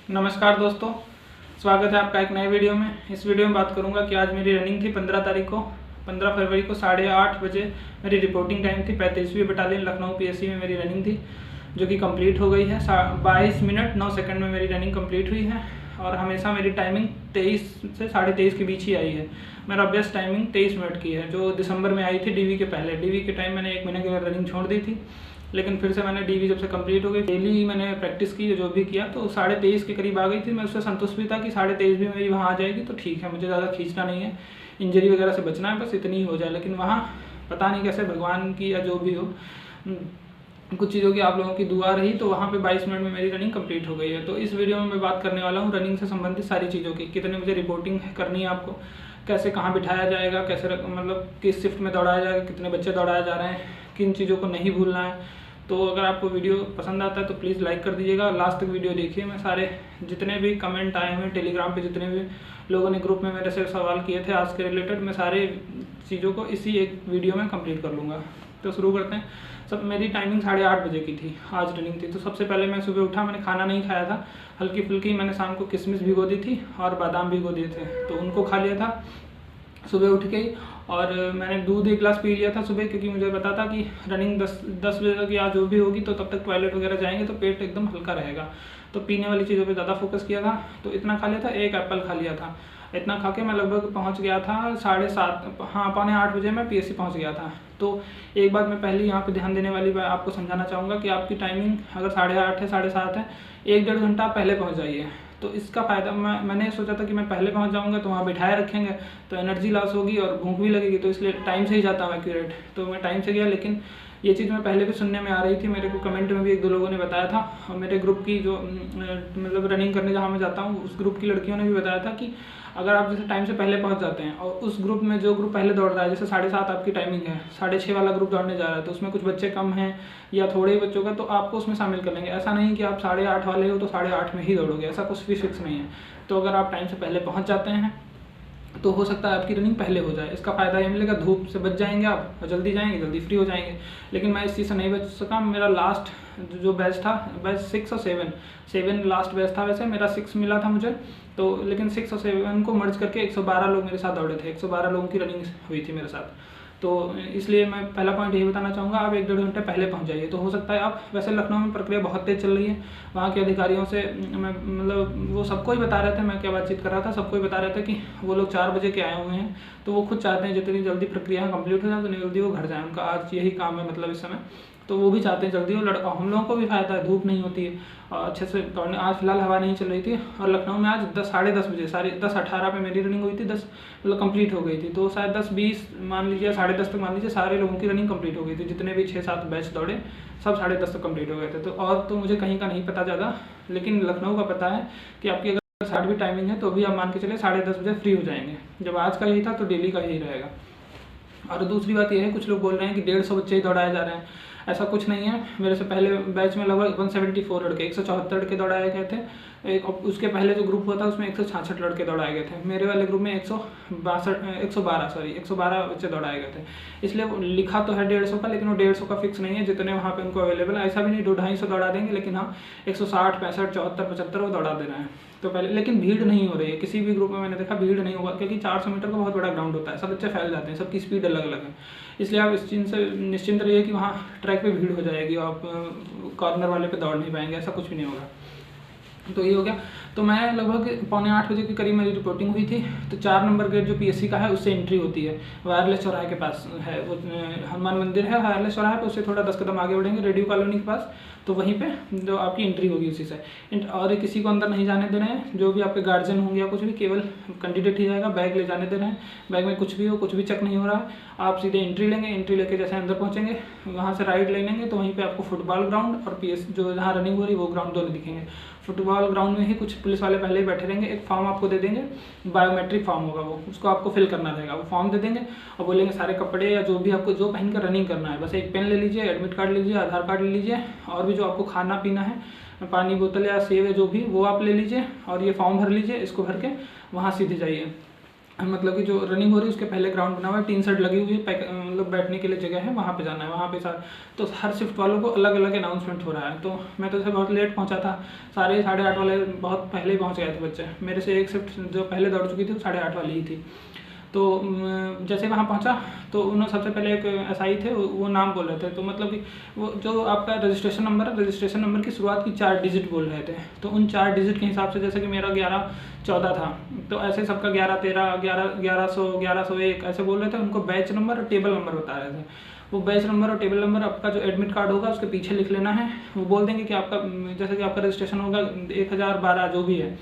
नमस्कार दोस्तों, स्वागत है आपका एक नए वीडियो में। इस वीडियो में बात करूंगा कि आज मेरी रनिंग थी 15 फरवरी को 8:30 बजे मेरी रिपोर्टिंग टाइम थी। 35वीं बटालियन लखनऊ पीएससी में मेरी रनिंग थी, जो कि कंप्लीट हो गई है। 22 मिनट 9 सेकंड में मेरी रनिंग कंप्लीट हुई है और हमेशा मेरी टाइमिंग 23 से 23:30 के बीच ही आई है। मेरा बेस्ट टाइमिंग 23 मिनट की है, जो दिसंबर में आई थी डीवी के पहले। डीवी के टाइम मैंने 1 महीने के लिए रनिंग छोड़ दी थी, लेकिन फिर से मैंने डीवी जब से कंप्लीट हो गई, डेली मैंने प्रैक्टिस की, जो भी किया, तो 23:30 के करीब आ गई थी। मैं उससे संतुष्ट भी था कि 23:30 भी मेरी वहाँ आ जाएगी तो ठीक है, मुझे ज़्यादा खींचना नहीं है, इंजरी वगैरह से बचना है, बस इतनी ही हो जाए। लेकिन वहाँ पता नहीं कैसे भगवान की या जो भी हो, कुछ चीज़ों की आप लोगों की दुआ रही, तो वहाँ पे 22 मिनट में मेरी रनिंग कंप्लीट हो गई है। तो इस वीडियो में मैं बात करने वाला हूँ रनिंग से संबंधित सारी चीज़ों की, कितने मुझे रिपोर्टिंग करनी है आपको, कैसे कहाँ बिठाया जाएगा, कैसे मतलब किस शिफ्ट में दौड़ाया जाएगा, कितने बच्चे दौड़ाए जा रहे हैं, किन चीज़ों को नहीं भूलना है। तो अगर आपको वीडियो पसंद आता है तो प्लीज़ लाइक कर दीजिएगा, लास्ट तक वीडियो देखिए। मैं सारे जितने भी कमेंट आए हुए हैं टेलीग्राम पे, जितने भी लोगों ने ग्रुप में मेरे से सवाल किए थे आज के रिलेटेड, मैं सारे चीज़ों को इसी एक वीडियो में कंप्लीट कर लूँगा। तो शुरू करते हैं। सब मेरी टाइमिंग 8:30 बजे की थी, आज रनिंग थी। तो सबसे पहले मैं सुबह उठा, मैंने खाना नहीं खाया था, हल्की फुल्की मैंने शाम को किशमिश भिगो दी थी और बादाम भिगो दिए थे, तो उनको खा लिया था सुबह उठ के ही। और मैंने दूध 1 गिलास पी लिया था सुबह, क्योंकि मुझे पता था कि रनिंग 10 बजे तक या जो भी होगी, तो तब तक टॉयलेट वगैरह जाएंगे तो पेट एकदम हल्का रहेगा, तो पीने वाली चीज़ों पे ज़्यादा फोकस किया था। तो इतना खा लिया था, 1 एप्पल खा लिया था। इतना खा के मैं लगभग पहुंच गया था 7:30, हाँ 7:45 बजे मैं पीएससी पहुंच गया था। तो एक बात मैं पहले यहाँ पे ध्यान देने वाली बात आपको समझाना चाहूँगा कि आपकी टाइमिंग अगर 8:30 है, 7:30 है, 1-1.5 घंटा पहले पहुँच जाइए। तो इसका फ़ायदा मैंने सोचा था कि मैं पहले पहुंच जाऊंगा तो वहाँ बिठाए रखेंगे तो एनर्जी लॉस होगी और भूख भी लगेगी, तो इसलिए टाइम से ही जाता हूँ एक्यूरेट। तो मैं टाइम से गया, लेकिन ये चीज़ मैं पहले भी सुनने में आ रही थी, मेरे को कमेंट में भी 1-2 लोगों ने बताया था, और मेरे ग्रुप की जो मतलब रनिंग करने जहाँ मैं जाता हूँ उस ग्रुप की लड़कियों ने भी बताया था कि अगर आप जैसे टाइम से पहले पहुंच जाते हैं और उस ग्रुप में जो ग्रुप पहले दौड़ रहा है, जैसे 7:30 आपकी टाइमिंग है, 6:30 वाला ग्रुप दौड़ने जा रहा है, तो उसमें कुछ बच्चे कम हैं या थोड़े ही बच्चों का, तो आपको उसमें शामिल कर लेंगे। ऐसा नहीं कि आप 8:30 वाले हो तो 8:30 में ही दौड़ोगे, ऐसा कुछ भी फिक्स नहीं है। तो अगर आप टाइम से पहले पहुँच जाते हैं तो हो सकता है आपकी रनिंग पहले हो जाए। इसका फ़ायदा ये मिलेगा, धूप से बच जाएंगे आप और जल्दी जाएंगे, जल्दी फ्री हो जाएंगे। लेकिन मैं इस चीज़ से नहीं बच सका। मेरा लास्ट जो बैच था, बैच 6 और 7 लास्ट बैच था, वैसे मेरा 6 मिला था मुझे, तो लेकिन 6 और 7 को मर्ज करके 112 लोग मेरे साथ दौड़े थे, 112 लोगों की रनिंग हुई थी मेरे साथ। तो इसलिए मैं पहला पॉइंट यही बताना चाहूँगा, आप 1-1.5 घंटे पहले पहुँच जाइए। तो हो सकता है आप, वैसे लखनऊ में प्रक्रिया बहुत तेज़ चल रही है, वहाँ के अधिकारियों से मैं मतलब वो सबको ही बता रहे थे, मैं क्या बातचीत कर रहा था, सबको ही बता रहे थे कि वो लोग 4 बजे के आए हुए हैं, तो वो खुद चाहते हैं जितनी जल्दी प्रक्रिया कंप्लीट हो जाए उतनी जल्दी वो घर जाएँ। उनका आज यही काम है, मतलब इस समय तो वो भी चाहते हैं जल्दी। और हम लोगों को भी फ़ायदा है, धूप नहीं होती है और अच्छे से दौड़ने। आज फिलहाल हवा नहीं चल रही थी और लखनऊ में आज 10-10:30 बजे 10:18 पे मेरी रनिंग हुई थी, 10 मतलब कंप्लीट हो गई थी। तो शायद 10-20 मान लीजिए, 10:30 तक मान लीजिए सारे लोगों की रनिंग कंप्लीट हो गई थी, जितने भी 6-7 बैच दौड़े सब 10:30 तक कंप्लीट हो गए थे। तो और तो मुझे कहीं का नहीं पता ज़्यादा, लेकिन लखनऊ का पता है कि आपकी अगर 60 भी टाइमिंग है तो भी आप मान के चले 10:30 बजे फ्री हो जाएंगे। जब आज का यही था तो डेली का यही रहेगा। और दूसरी बात यह है, कुछ लोग बोल रहे हैं कि 150 बच्चे ही दौड़ाए जा रहे हैं, ऐसा कुछ नहीं है। मेरे से पहले बैच में लगभग 174 लड़के, 174 लड़के दौड़ाए गए थे। एक उसके पहले जो ग्रुप हुआ था उसमें 166 लड़के दौड़ाए गए थे। मेरे वाले ग्रुप में 112 बच्चे दौड़ाए गए थे। इसलिए लिखा तो है 150 का, लेकिन वो 150 का फिक्स नहीं है, जितने वहाँ पे उनको अवेलेबल है। ऐसा भी नहीं 250-250 दौड़ा देंगे, लेकिन हाँ 160, 65, 74, 75 वो दौड़ा दे रहे हैं। तो पहले, लेकिन भीड़ नहीं हो रही है किसी भी ग्रुप में, मैंने देखा भीड़ नहीं हुआ, क्योंकि 400 मीटर का बहुत बड़ा ग्राउंड होता है, सब बच्चे फैल जाते हैं, सबकी स्पीड अलग अलग है। इसलिए आप इस चीज़ से निश्चिंत रहिए कि वहाँ ट्रैक पे भीड़ हो जाएगी, आप कॉर्नर वाले पे दौड़ नहीं पाएंगे, ऐसा कुछ भी नहीं होगा। तो ये हो गया। तो मैं लगभग 7:45 बजे के करीब मेरी रिपोर्टिंग हुई थी। तो 4 नंबर गेट जो पीएससी का है उससे एंट्री होती है, वायरलेस चौराहे के पास है, वो हनुमान मंदिर है वायरलेस चौराहे पे, उससे थोड़ा 10 कदम आगे बढ़ेंगे रेडियो कॉलोनी के पास, तो वहीं पे जो आपकी एंट्री होगी उसी से। और किसी को अंदर नहीं जाने दे रहे हैं, जो भी आपके गार्जियन होंगे या कुछ भी, केवल कैंडिडेट ही जाएगा, बैग ले जाने दे रहे हैं। बैग में कुछ भी हो, कुछ भी चेक नहीं हो रहा है। आप सीधे एंट्री लेंगे, एंट्री लेके जैसे अंदर पहुँचेंगे वहाँ से राइट ले लेंगे तो वहीं पर आपको फुटबॉल ग्राउंड और पीएस जो जहाँ रनिंग हो रही है वो ग्राउंड दोनों दिखेंगे। फुटबॉल ग्राउंड में ही कुछ पुलिस वाले पहले ही बैठे रहेंगे, एक फॉर्म आपको दे देंगे, बायोमेट्रिक फॉर्म होगा वो, उसको आपको फिल करना रहेगा। वो फॉर्म दे देंगे और बोलेंगे सारे कपड़े या जो भी आपको जो पहन कर रनिंग करना है, बस एक पेन ले लीजिए, एडमिट कार्ड ले लीजिए, आधार कार्ड ले लीजिए, और भी जो आपको खाना पीना है, पानी बोतल या सेब है जो भी, वो आप ले लीजिए और ये फॉर्म भर लीजिए। इसको भर के वहाँ सीधे जाइए, मतलब कि जो रनिंग हो रही है उसके पहले ग्राउंड बना हुआ है, टीन शेड लगी हुई है, मतलब बैठने के लिए जगह है, वहाँ पे जाना है, वहाँ पे तो हर शिफ्ट वालों को अलग अलग अनाउंसमेंट हो रहा है। तो मैं तो बहुत लेट पहुँचा था, 8:30 वाले बहुत पहले ही पहुँच गए थे बच्चे। मेरे से एक शिफ्ट जो पहले दौड़ चुकी थी वो 8:30 वाली ही थी। तो जैसे वहाँ पहुँचा तो उन्होंने सबसे पहले एक एसआई थे, वो नाम बोल रहे थे। तो मतलब कि वो जो आपका रजिस्ट्रेशन नंबर है, रजिस्ट्रेशन नंबर की शुरुआत की 4 डिजिट बोल रहे थे। तो उन 4 डिजिट के हिसाब से जैसे कि मेरा 1114 था, तो ऐसे सबका 1113, 1100, 1101 ऐसे बोल रहे थे। उनको बैच नंबर और टेबल नंबर बता रहे थे। वो बैच नंबर और टेबल नंबर आपका जो एडमिट कार्ड होगा उसके पीछे लिख लेना है। वो बोल देंगे कि आपका जैसे कि आपका रजिस्ट्रेशन होगा 1012 जो भी है,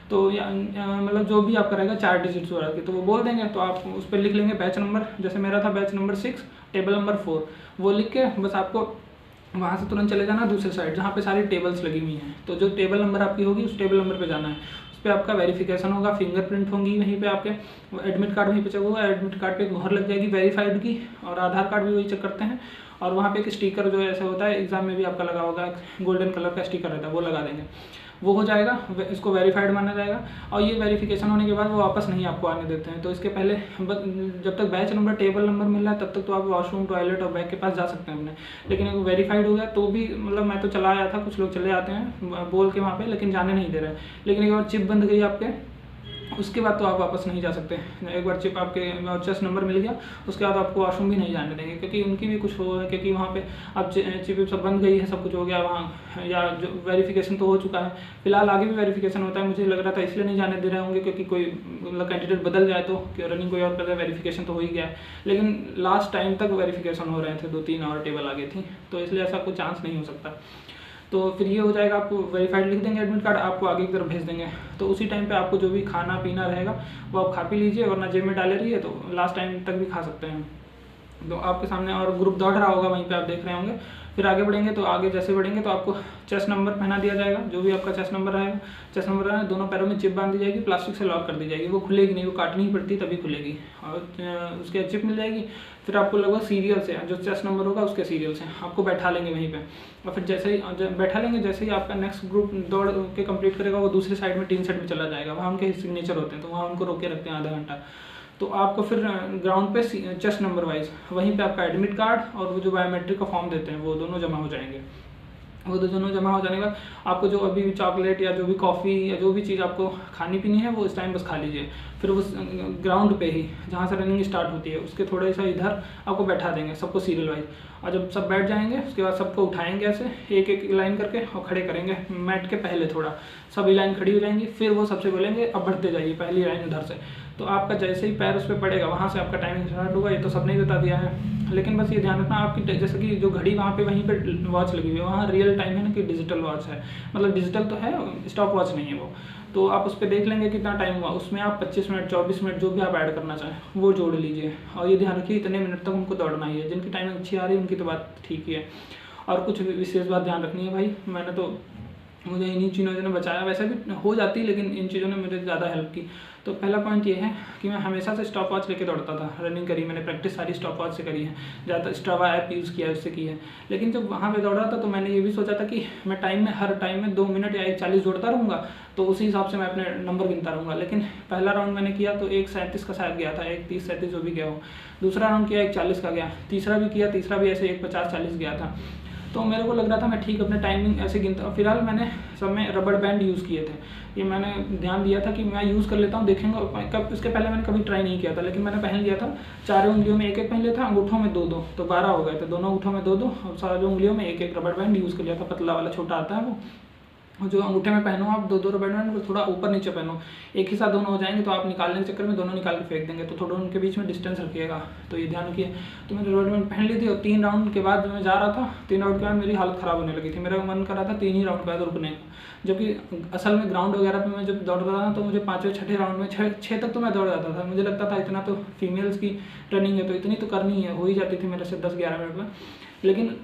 तो मतलब जो भी आपका रहेगा 4 डिजिट्स वाला की, तो वो बोल देंगे। तो आप उस पर लिख लेंगे बैच नंबर, जैसे मेरा था बैच नंबर 6 टेबल नंबर 4, वो लिख के बस आपको वहाँ से तुरंत चले जाना दूसरे साइड जहाँ पे सारी टेबल्स लगी हुई हैं। तो जो टेबल नंबर आपकी होगी उस टेबल नंबर पे जाना है, उस पर आपका वेरिफिकेशन होगा, फिंगरप्रिंट होंगी वहीं पे, आपके एडमिट कार्ड वहीं पे चेक होगा, एडमिट कार्ड पे एक मोहर लग जाएगी वेरीफाइड की, और आधार कार्ड भी वही चेक करते हैं। और वहाँ पे एक स्टिकर जो ऐसा होता है, एग्जाम में भी आपका लगा होगा, गोल्डन कलर का स्टिकर रहता है, वो लगा देंगे, वो हो जाएगा, इसको वेरीफाइड माना जाएगा। और ये वेरिफिकेशन होने के बाद वो वापस नहीं आपको आने देते हैं। तो इसके पहले जब तक बैच नंबर टेबल नंबर मिल रहा है तब तक तो आप वॉशरूम, टॉयलेट और बैग के पास जा सकते हैं अपने। लेकिन अगर वेरीफाइड हो गया तो भी मतलब मैं तो चला आया था, कुछ लोग चले आते हैं बोल के वहाँ पे, लेकिन जाने नहीं दे रहे। लेकिन एक बार चिप बंद गई आपके, उसके बाद तो आप वापस नहीं जा सकते। एक बार चिप आपके चेस्ट नंबर मिल गया उसके बाद आपको वॉशरूम भी नहीं जाने देंगे, क्योंकि उनकी भी कुछ हो है, क्योंकि वहाँ पे अब चिप सब बंद गई है, सब कुछ हो गया वहाँ, या जो वेरिफिकेशन तो हो चुका है। फिलहाल आगे भी वेरिफिकेशन होता है, मुझे लग रहा था इसलिए नहीं जाने दे रहे होंगे क्योंकि कोई मतलब कैंडिडेट बदल जाए तो रनिंग कोई और कर जाए, वेरिफिकेशन तो हो ही गया है। लेकिन लास्ट टाइम तक वेरिफिकेशन हो रहे थे, 2-3 और टेबल आगे थी, तो इसलिए ऐसा कोई चांस नहीं हो सकता। तो फिर ये हो जाएगा, आपको वेरीफाइड लिख देंगे एडमिट कार्ड, आपको आगे की तरफ भेज देंगे। तो उसी टाइम पे आपको जो भी खाना पीना रहेगा वो आप खा पी लीजिए, वरना जेब में डाले रहिए, तो लास्ट टाइम तक भी खा सकते हैं। तो आपके सामने और ग्रुप दौड़ रहा होगा, वहीं पे आप देख रहे होंगे। फिर आगे बढ़ेंगे तो आगे जैसे बढ़ेंगे तो आपको चेस्ट नंबर पहना दिया जाएगा, जो भी आपका चेस्ट नंबर रहेगा। चेस्ट नंबर रहेगा, दोनों पैरों में चिप बांध दी जाएगी, प्लास्टिक से लॉक कर दी जाएगी, वो खुलेगी नहीं, वो काटनी ही पड़ती तभी खुलेगी, और उसके चिप मिल जाएगी। फिर आपको लगभग सीरियल से जो चेस्ट नंबर होगा उसके सीरियल से आपको बैठा लेंगे वहीं पे, और फिर जैसे ही बैठा लेंगे, जैसे ही आपका नेक्स्ट ग्रुप दौड़ के कंप्लीट करेगा वो दूसरी साइड में टीन सेट में चला जाएगा, वहाँ उनके सिग्नेचर होते हैं, तो वहाँ उनको रोके रखते हैं आधा घंटा। तो आपको फिर ग्राउंड पे चेस्ट नंबर वाइज वहीं पे आपका एडमिट कार्ड और वो जो बायोमेट्रिक का फॉर्म देते हैं वो दोनों जमा हो जाएंगे। वो दोनों जमा हो जाने के बाद आपको जो अभी भी चॉकलेट या जो भी कॉफ़ी या जो भी चीज़ आपको खानी पीनी है वो इस टाइम बस खा लीजिए। फिर उस ग्राउंड पे ही जहाँ से रनिंग स्टार्ट होती है उसके थोड़े सा इधर आपको बैठा देंगे सबको सीरियल वाइज, और जब सब बैठ जाएंगे उसके बाद सबको उठाएंगे ऐसे एक एक लाइन करके और खड़े करेंगे मैट के पहले, थोड़ा सभी लाइन खड़ी हो जाएंगी। फिर वो सबसे बोलेंगे अब बढ़ते जाइए पहली लाइन उधर से, तो आपका जैसे ही पैर उस पर पड़ेगा वहाँ से आपका टाइमिंग स्टार्ट होगा। ये तो सबने ही बता दिया है, लेकिन बस ये ध्यान रखना आपकी जैसे कि जो घड़ी वहाँ पे वहीं पे वॉच लगी हुई है वहाँ रियल टाइम है ना कि डिजिटल वॉच है, मतलब डिजिटल तो है स्टॉप वॉच नहीं है वो, तो आप उस पर देख लेंगे कितना टाइम हुआ, उसमें आप 25 मिनट 24 मिनट जो भी आप ऐड करना चाहें वो जोड़ लीजिए। और ये ध्यान रखिए इतने मिनट तक उनको दौड़ना ही है, जिनकी टाइमिंग अच्छी आ रही है उनकी तो बात ठीक ही है। और कुछ विशेष बात ध्यान रखनी है भाई, मैंने तो मुझे इन्हीं चीज़ों ने बचाया, वैसे भी हो जाती लेकिन इन चीज़ों ने मुझे ज़्यादा हेल्प की। तो पहला पॉइंट ये है कि मैं हमेशा से स्टॉप वॉच लेके दौड़ता था, रनिंग करी मैंने, प्रैक्टिस सारी स्टॉप वॉच से करी है, ज़्यादा स्ट्रावा ऐप यूज़ किया है उससे की है। लेकिन जब वहाँ पे दौड़ रहा था तो मैंने ये भी सोचा था कि मैं टाइम में हर टाइम में 2 मिनट या 1:40 दौड़ता रहूँगा, तो उसी हिसाब से मैं अपने नंबर गिनता रहूँगा। लेकिन पहला राउंड मैंने किया तो 1:37 का शायद गया था, 1:30-37 जो भी गया हो। दूसरा राउंड किया 1:40 का गया, तीसरा भी किया, तीसरा भी ऐसे 1:50-40 गया था। तो मेरे को लग रहा था मैं ठीक अपने टाइमिंग ऐसे गिनता। फिलहाल मैंने सब में रबड़ बैंड यूज़ किए थे, ये मैंने ध्यान दिया था कि मैं यूज़ कर लेता हूँ, देखेंगे कब। इसके पहले मैंने कभी ट्राई नहीं किया था, लेकिन मैंने पहन लिया था। 4 उंगलियों में 1-1 पहन लिया था, अंगूठों में 2-2, तो 12 हो गए थे। दोनों अंगूठों में 2-2 और सारे उंगलियों में 1-1 रबड़ बैंड यूज़ कर लिया था, पतला वाला छोटा आता है वो। जो अंगूठे में पहनो आप 2-2 रबड़ बैंड, थोड़ा ऊपर नीचे पहनो, एक ही साथ दोनों हो जाएंगे तो आप निकालने के चक्कर में दोनों निकाल के फेंक देंगे, तो थोड़ा उनके बीच में डिस्टेंस रखिएगा, तो ये ध्यान रखिए। तो मैंने रबड़ बैंड पहन ली थी और 3 राउंड के बाद जब मैं जा रहा था, 3 राउंड के बाद मेरी हालत ख़राब होने लगी थी, मेरा मन कर रहा था 3 ही राउंड के बाद रुकने का, जबकि असल में ग्राउंड वगैरह पे मैं जब दौड़ रहा था तो मुझे 5वें-6ठे राउंड में 6 तक तो मैं दौड़ जाता था। मुझे लगता था इतना तो फीमेल्स की रनिंग है तो इतनी तो करनी है, हो ही जाती थी मेरे से 10-11 मिनट में। लेकिन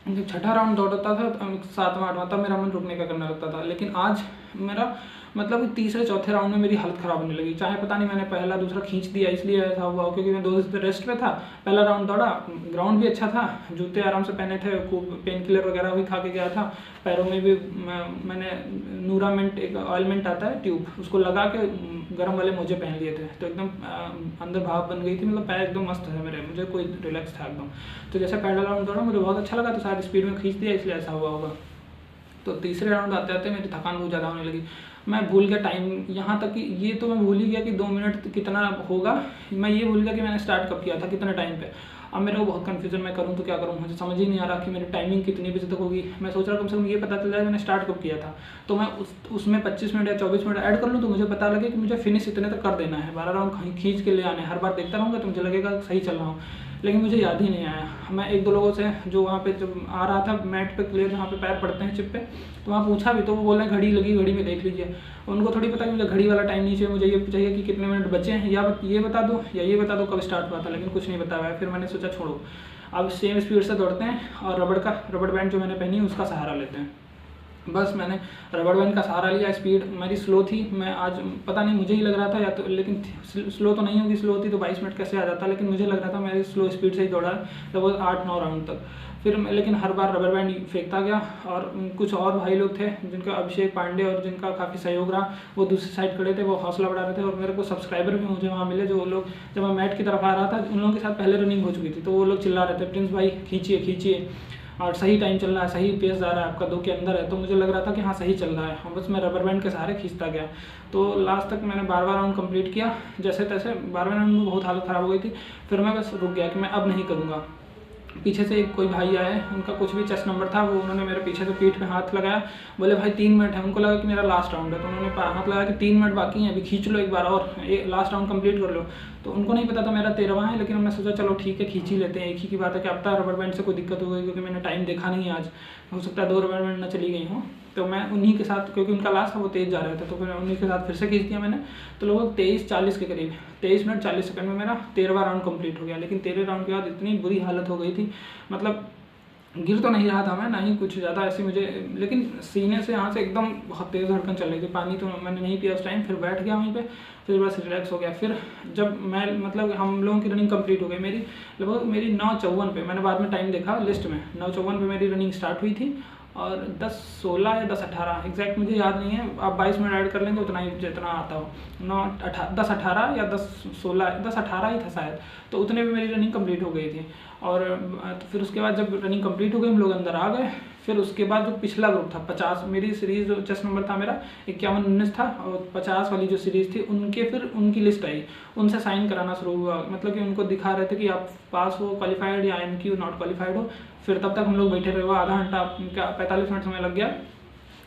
जब छठा राउंड दौड़ता था, 7वां 8वां, तब मेरा मन रुकने का करने लगता था। लेकिन आज मेरा मतलब तीसरे चौथे राउंड में मेरी हालत ख़राब होने लगी। चाहे पता नहीं मैंने पहला दूसरा खींच दिया इसलिए ऐसा हुआ, क्योंकि मैं 2 दिन रेस्ट पे था। पहला राउंड दौड़ा, ग्राउंड भी अच्छा था, जूते आराम से पहने थे, खूब पेन किलर वगैरह भी खा के गया था। पैरों में भी मैंने नूरामेंट, एक ऑयलमेंट आता है ट्यूब, उसको लगा के गर्म वाले मोजे पहन लिए थे, तो एकदम अंदर भाप बन गई थी, मतलब पैर एकदम मस्त है मेरे, मुझे कोई रिलैक्स था एकदम। तो जैसे पहला राउंड दौड़ा मुझे बहुत अच्छा लगा, तो शायद स्पीड में खींच दिया इसलिए ऐसा हुआ होगा। तो तीसरे राउंड आते आते मेरी थकान बहुत ज़्यादा होने लगी। मैं भूल गया टाइम, यहाँ तक कि ये तो मैं भूल ही गया कि 2 मिनट कितना होगा। मैं ये भूल गया कि मैंने स्टार्ट कब किया था, कितने टाइम पे। अब मेरे को बहुत कन्फ्यूजन, मैं करूँ तो क्या करूँ, मुझे समझ ही नहीं आ रहा कि मेरी टाइमिंग कितनी बजे तक होगी। मैं सोच रहा कम से कम ये पता चल जाए मैंने स्टार्ट कब किया था, तो मैं उसमें 25 मिनट या 24 मिनट ऐड कर लूँ, तो मुझे पता लगे कि मुझे फिनिश इतने तक कर देना है। 12 राउंड खींच के ले आने, हर बार देखता रहूँगा तो मुझे लगेगा सही चल रहा हूँ। लेकिन मुझे याद ही नहीं आया। मैं 1-2 लोगों से जो वहाँ पे जब आ रहा था मैट पे क्लियर, जहाँ पे पैर पड़ते हैं चिप पे, तो वहाँ पूछा भी, तो वो बोल रहे हैं घड़ी लगी, घड़ी में देख लीजिए। उनको थोड़ी पता कि मुझे घड़ी वाला टाइम नहीं चाहिए, मुझे ये चाहिए कि कितने मिनट बचे हैं, या ये बता दो या ये बता दो कब स्टार्ट हुआ था, लेकिन कुछ नहीं बताया। फिर मैंने सोचा छोड़ो, अब सेम स्पीड से दौड़ते हैं और रबड़ बैंड जो मैंने पहनी है उसका सहारा लेते हैं। बस मैंने रबड़ बैंड का सहारा लिया। स्पीड मेरी स्लो थी, मैं आज पता नहीं मुझे ही लग रहा था, या तो लेकिन स्लो तो नहीं होगी, स्लो थी तो 22 मिनट कैसे आ जाता, लेकिन मुझे लग रहा था मेरी स्लो स्पीड से ही दौड़ा लगभग 8-9 राउंड तक। फिर लेकिन हर बार रबर बैंड फेंकता गया, और कुछ और भाई लोग थे जिनका अभिषेक पांडे और जिनका काफ़ी सहयोग रहा, वो दूसरी साइड खड़े थे, वो हौसला बढ़ा रहे थे। और मेरे को सब्सक्राइबर भी मुझे वहाँ मिले, जो लोग जब मैं मैट की तरफ आ रहा था उन लोगों के साथ पहले रनिंग हो चुकी थी, तो वो लोग चिल्ला रहे थे प्रिंस भाई खींचिए खींचिए, और सही टाइम चल रहा है, सही पेस जा रहा है आपका, 2 के अंदर है। तो मुझे लग रहा था कि हाँ सही चल रहा है, और बस मैं रबर बैंड के सहारे खींचता गया। तो लास्ट तक मैंने 12वां राउंड कंप्लीट किया जैसे तैसे। 12वें राउंड में बहुत हालत ख़राब हो गई थी, फिर मैं बस रुक गया कि मैं अब नहीं करूँगा। पीछे से कोई भाई आए, उनका कुछ भी चेस्ट नंबर था, वो उन्होंने मेरे पीछे से पीठ पे हाथ लगाया, बोले भाई 3 मिनट है। उनको लगा कि मेरा लास्ट राउंड है, तो उन्होंने हाथ लगाया कि 3 मिनट बाकी हैं, अभी खींच लो एक बार और लास्ट राउंड कंप्लीट कर लो। तो उनको नहीं पता था मेरा 13वां है, लेकिन मैं सोचा चलो ठीक है खींच ही लेते हैं। एक ही की बात है कि अब तक रबर बैंड से कोई दिक्कत हो गई, क्योंकि मैंने टाइम देखा नहीं आज, हो सकता है 2 रबर बैंड न चली गई हूँ। तो मैं उन्हीं के साथ, क्योंकि उनका लास्ट था वो तेज़ जा रहे थे, तो फिर उन्हीं के साथ फिर से खींच दिया मैंने। तो लगभग 23:40 के करीब, 23 मिनट 40 सेकंड में मेरा 13वां राउंड कंप्लीट हो गया। लेकिन 13 राउंड के बाद इतनी बुरी हालत हो गई थी, मतलब गिर तो नहीं रहा था मैं, ना ही कुछ ज़्यादा ऐसे मुझे, लेकिन सीने से यहाँ से एकदम बहुत तेज़ धड़कन चल रही थी। पानी तो मैंने नहीं पिया उस टाइम, फिर बैठ गया वहीं पे, फिर बस रिलैक्स हो गया। फिर जब मैं मतलब हम लोगों की रनिंग कंप्लीट हो गई मेरी, लगभग मेरी 9:54 पे, मैंने बाद में टाइम देखा लिस्ट में, 9:54 पे मेरी रनिंग स्टार्ट हुई थी, और 10:16 या 10:18 एग्जैक्ट मुझे याद नहीं है, आप 22 मिनट ऐड कर लेंगे उतना ही जितना आता हो, 10:18 या 10:18 ही था शायद। तो उतने में मेरी रनिंग कंप्लीट हो गई थी। और तो फिर उसके बाद जब रनिंग कंप्लीट हो गई, हम लोग अंदर आ गए। फिर उसके बाद जो पिछला ग्रुप था 50, मेरी सीरीज़ जो चेस्ट नंबर था मेरा 51-19 था, और 50 वाली जो सीरीज़ थी उनके, फिर उनकी लिस्ट आई, उनसे साइन कराना शुरू हुआ। मतलब कि उनको दिखा रहे थे कि आप पास हो, क्वालिफाइड, या MQ नॉट क्वालिफाइड हो। फिर तब तक हम लोग बैठे रहे, हुआ आधा घंटा, 45 मिनट समय लग गया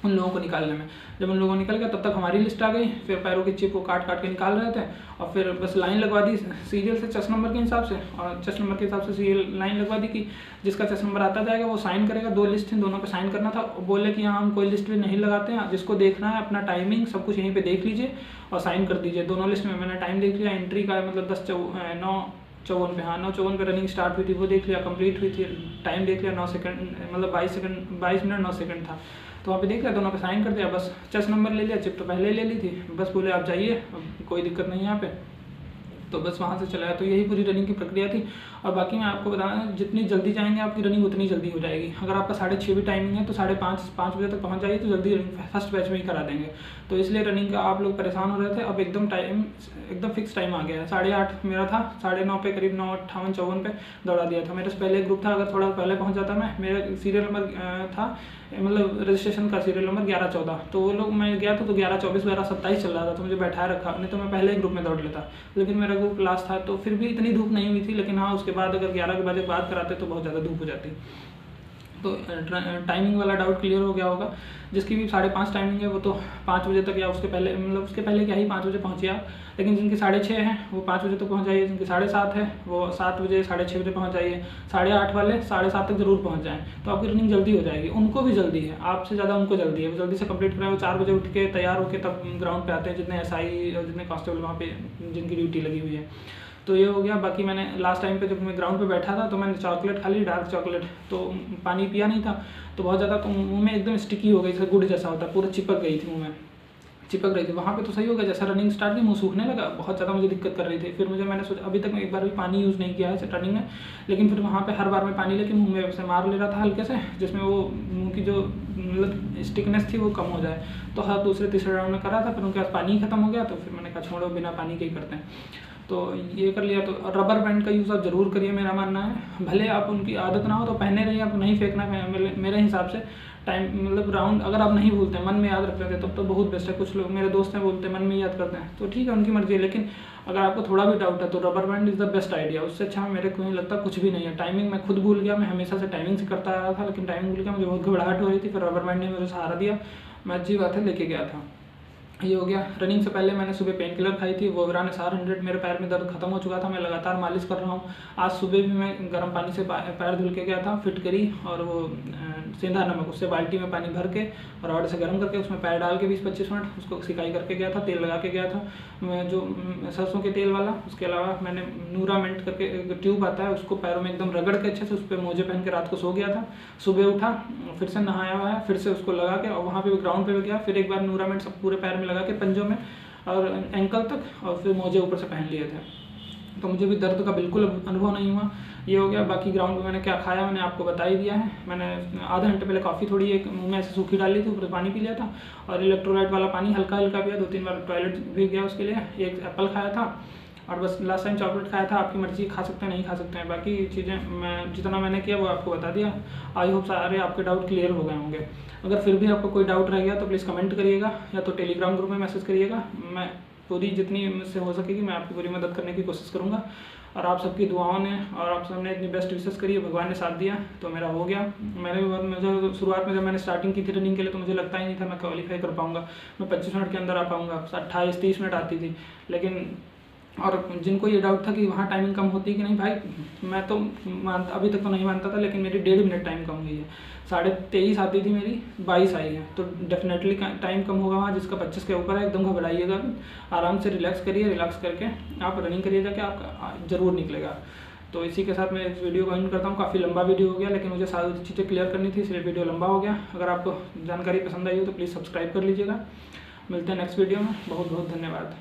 उन लोगों को निकालने में। जब उन लोगों को निकल गया तब तक हमारी लिस्ट आ गई। फिर पैरों की चिप को काट काट के निकाल रहे थे, और फिर बस लाइन लगवा दी सीरियल से चेस्ट नंबर के हिसाब से, और चेस्ट नंबर के हिसाब से सीरियल लाइन लगवा दी कि जिसका चेस्ट नंबर आता जाएगा वो साइन करेगा। 2 लिस्ट थी, दोनों पे साइन करना था। बोले कि यहाँ हम कोई लिस्ट भी नहीं लगाते हैं, जिसको देखना है अपना टाइमिंग सब कुछ यहीं पर देख लीजिए और साइन कर दीजिए। दोनों लिस्ट में मैंने टाइम देख लिया, एंट्री का मतलब 9:54 पे, हाँ 9:54 पे रनिंग स्टार्ट हुई थी, वो देख लिया, कंप्लीट हुई थी, टाइम देख लिया 9 सेकंड, मतलब 22 मिनट 9 सेकंड था। तो वहाँ पे देख लिया, दोनों पे साइन कर दिया, बस चेस्ट नंबर ले लिया, चिप तो पहले ले ली थी, बस बोले आप जाइए, अब कोई दिक्कत नहीं है यहाँ पे। तो बस वहाँ से चला गया। तो यही पूरी रनिंग की प्रक्रिया थी। और बाकी मैं आपको बताना, जितनी जल्दी जाएंगे आपकी रनिंग उतनी जल्दी हो जाएगी। अगर आपका 6:30 भी टाइमिंग है तो 5:30 बजे तक पहुँच जाइए, तो जल्दी रनिंग फर्स्ट बैच में ही करा देंगे। तो इसलिए रनिंग का आप लोग परेशान हो रहे थे, अब एकदम टाइम एकदम फिक्स टाइम आ गया है। 8:30 मेरा था, 9:30 पे करीब 9:58-54 पे दौड़ा दिया था। मेरे से पहले ग्रुप था, अगर थोड़ा पहले पहुँच जाता मैं, मेरा सीरियल नंबर था, मतलब रजिस्ट्रेशन का सीरियल नंबर 11-14, तो वो लोग, मैं गया था तो 11-24 11-27 चल रहा था, तो मुझे बैठाया रखा, नहीं तो मैं पहले ही ग्रुप में दौड़ लेता। लेकिन मेरा ग्रुप लास्ट था, तो फिर भी इतनी धूप नहीं हुई थी। लेकिन हाँ, उसके बाद अगर 11 के बजे बाद कराते तो बहुत ज़्यादा धूप हो जाती। तो टाइमिंग वाला डाउट क्लियर हो गया होगा। जिसकी भी 5:30 टाइमिंग है वो तो 5 बजे तक, या उसके पहले, मतलब उसके पहले क्या ही 5 बजे पहुँचिए आप। लेकिन जिनकी 6:30 है वो 5 बजे तक पहुँच जाइए, जिनकी 7:30 है वो 7 बजे 6:30 बजे पहुँच जाइए। 8:30 वाले 7:30 तक जरूर पहुँच जाएँ, तो आपकी रनिंग जल्दी हो जाएगी। उनको भी जल्दी है, आपसे ज़्यादा उनको जल्दी है, वो जल्दी से कंप्लीट कराएं। वो 4 बजे उठ के तैयार होकर तब ग्राउंड पे आते हैं, जितने SI और जितने कांस्टेबल वहाँ पे जिनकी ड्यूटी लगी हुई है। तो ये हो गया। बाकी मैंने लास्ट टाइम पे जब मैं ग्राउंड पे बैठा था तो मैंने चॉकलेट खा ली, डार्क चॉकलेट, तो पानी पिया नहीं था, तो बहुत ज़्यादा तो मुँह में एकदम स्टिकी हो गई, जैसे गुड़ जैसा होता है, पूरा चिपक गई थी मुँह में, चिपक रही थी। वहाँ पे तो सही हो गया, जैसा रनिंग स्टार्ट की मुँह सूखने लगा, बहुत ज़्यादा मुझे दिक्कत कर रही थी। फिर मैंने सोचा, अभी तक मैं एक बार भी पानी यूज़ नहीं किया है रनिंग में, लेकिन फिर वहाँ पे हर बार मैं पानी लेके मुँह में वैसे मार ले रहा था हल्के से, जिसमें वो मुँह की जो मतलब स्टिकनेस थी वो कम हो जाए। तो हर दूसरे तीसरे राउंड में करा था, फिर उनके बाद पानी खत्म हो गया, तो फिर मैंने कहा छोड़ो, बिना पानी के ही करते हैं, तो ये कर लिया। तो रबर बैंड का यूज़ आप ज़रूर करिए, मेरा मानना है। भले आप उनकी आदत ना हो तो पहने रहिए, आप नहीं फेंकना मेरे हिसाब से। टाइम मतलब राउंड अगर आप नहीं भूलते हैं, मन में याद रख लेते हैं, तब तो बहुत बेस्ट है। कुछ लोग मेरे दोस्त हैं बोलते हैं मन में याद करते हैं, तो ठीक है, उनकी मर्जी है। लेकिन अगर आपको थोड़ा भी डाउट है तो rubber band is the best idea. उससे अच्छा मेरे को नहीं लगता कुछ भी नहीं है। टाइमिंग मैं खुद भूल गया, मैं हमेशा से टाइमिंग से करता आया था, लेकिन टाइमिंग भूल गया, मुझे बहुत घबराहट हो रही थी, फिर रबर बैंड ने मुझे सहारा दिया, मैं अच्छी बात है लेके गया था। ये हो गया। रनिंग से पहले मैंने सुबह पेन किलर खाई थी, वो वोवरान SR100, मेरे पैर में दर्द खत्म हो चुका था, मैं लगातार मालिश कर रहा हूँ। आज सुबह भी मैं गर्म पानी से पैर धुल के गया था, फिटकरी और वो सेंधा नमक, उससे बाल्टी में पानी भर के और रॉड से गर्म करके उसमें पैर डाल के 20-25 मिनट उसको सिकाई करके गया था। तेल लगा के गया था मैं, जो सरसों के तेल वाला। उसके अलावा मैंने न्यूरामेंट करके एक ट्यूब आता है, उसको पैरों में एकदम रगड़ के अच्छे से उस पर मोजे पहन के रात को सो गया था। सुबह उठा, फिर से नहाया हुआ है, फिर से उसको लगा के, और वहाँ पे ग्राउंड पे भी गया, फिर एक बार न्यूरामेंट सब पूरे पैर में लगा के, पंजों में और एंकल तक, और फिर मोजे ऊपर से पहन लिए थे, तो मुझे भी दर्द का बिल्कुल अनुभव नहीं हुआ। ये हो गया। बाकी ग्राउंड में मैंने क्या खाया मैंने आपको बता ही दिया है। मैंने आधा घंटे पहले कॉफ़ी थोड़ी एक मुँह में ऐसे सूखी डाल ली थी, ऊपर पानी पी लिया था, और इलेक्ट्रोलाइट वाला पानी हल्का हल्का पिया, 2-3 बार टॉयलेट भी गया उसके लिए। एक एप्पल खाया था, और बस लास्ट टाइम चॉकलेट खाया था। आपकी मर्जी, खा सकते हैं नहीं खा सकते हैं, बाकी चीज़ें मैं जितना मैंने किया वो आपको बता दिया। आई होप सारे आपके डाउट क्लियर हो गए होंगे। अगर फिर भी आपको कोई डाउट रह गया तो प्लीज़ कमेंट करिएगा, या तो टेलीग्राम ग्रुप में मैसेज करिएगा। मैं पूरी जितनी मुझसे हो सकेगी मैं आपकी पूरी मदद करने की कोशिश करूँगा। और आप सबकी दुआओं ने और आप सबने इतनी बेस्ट विशेष करी है, भगवान ने साथ दिया, तो मेरा हो गया। मुझे शुरुआत में जब मैंने स्टार्टिंग की थी रनिंग के लिए, तो मुझे लगता ही नहीं था मैं क्वालिफाई कर पाऊँगा, मैं 25 मिनट के अंदर आ पाऊँगा। 28-30 मिनट आती थी। लेकिन और जिनको ये डाउट था कि वहाँ टाइमिंग कम होती है कि नहीं, भाई मैं तो मानता, अभी तक तो नहीं मानता था, लेकिन मेरी 1.5 मिनट टाइम कम हुई है। 23.5 आती थी मेरी, 22 आई है, तो डेफिनेटली टाइम कम होगा वहाँ। जिसका 25 के ऊपर है, एकदम घबराइएगा, आराम से रिलैक्स करिए, रिलैक्स करके आप रनिंग करिए जाके, आपका ज़रूर निकलेगा। तो इसी के साथ मैं इस वीडियो को एंड करता हूँ। काफ़ी लंबा वीडियो हो गया, लेकिन मुझे सारी चीज़ें क्लियर करनी थी, इसलिए वीडियो लंबा हो गया। अगर आपको जानकारी पसंद आई हो तो प्लीज़ सब्सक्राइब कर लीजिएगा। मिलते हैं नेक्स्ट वीडियो में। बहुत बहुत धन्यवाद।